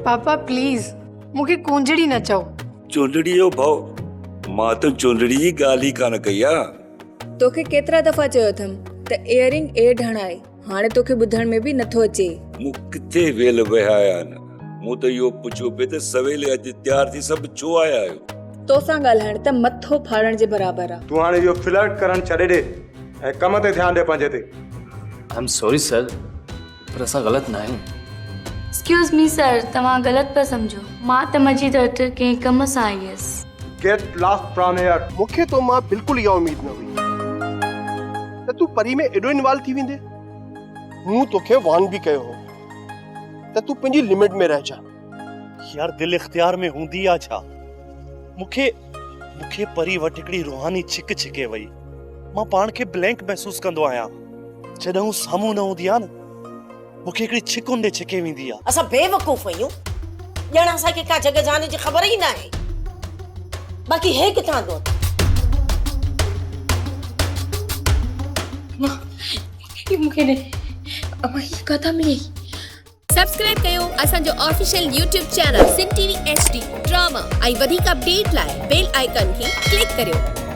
पापा please मूंखे कूंजड़ी न चओ। चूंडड़ी जो भाउ मां तो चूंडड़ी जी ॻाल्हि ई कान कई आहे। तोखे केतिरा दफ़ा चयो अथमि त इयरिंग हणाए, हाणे तोखे ॿुधण में बि नथो अचे। मूं किथे वेल विया आहिनि, मूं त इहो पुछियो पिए त सवेल अॼु तयार थी सभु छो आया आहियो। तोसां ॻाल्हाइण त मथो फाड़ण जे बराबरि आहे। तूं हाणे इहो फ्लर्ट करण छॾे ॾे ऐं कम ते ध्यानु ॾे पंहिंजे ते। आई एम सॉरी सर, पर असां ग़लति न आहियूं। एक्सक्यूज़ मी सर, तव्हां ग़लति पिया सम्झो। मां त मजीद वटि कंहिं कम सां आई हुयसि। Get lost from here. मूंखे तो मां बिल्कुलु इहा उम्मीद न हुई त तूं परी में एॾो इन्वॉल्व थी वेंदे। मूं तोखे वार्न बि कयो हो त तूं पंहिंजी लिमिट में रहिजा। यार दिल इख्तियार में हूंदी आ छा? मूंखे परी वटि हिकिड़ी रूहानी छिक छिके वई। मां पाण खे ब्लैंक महसूस कंदो आहियां जॾहिं साम्हूं न हूंदी आहे न। मूंखे हिकिड़ी छिक हुंदे छिके वेंदी आहे। असां बेवकूफ़ आहियूं, ॼण असांखे का जॻह जाने जी ख़बर ई न आहे। बाक़ी हे किथां थो मूंखे कथा मिली। सब्सक्राइब कयो असांजो ऑफिशियल यूट्यूब चैनल सिन टीवी HD ड्रामा ऐं वधीक अपडेट लाइ बेल आइकन खे क्लिक करियो।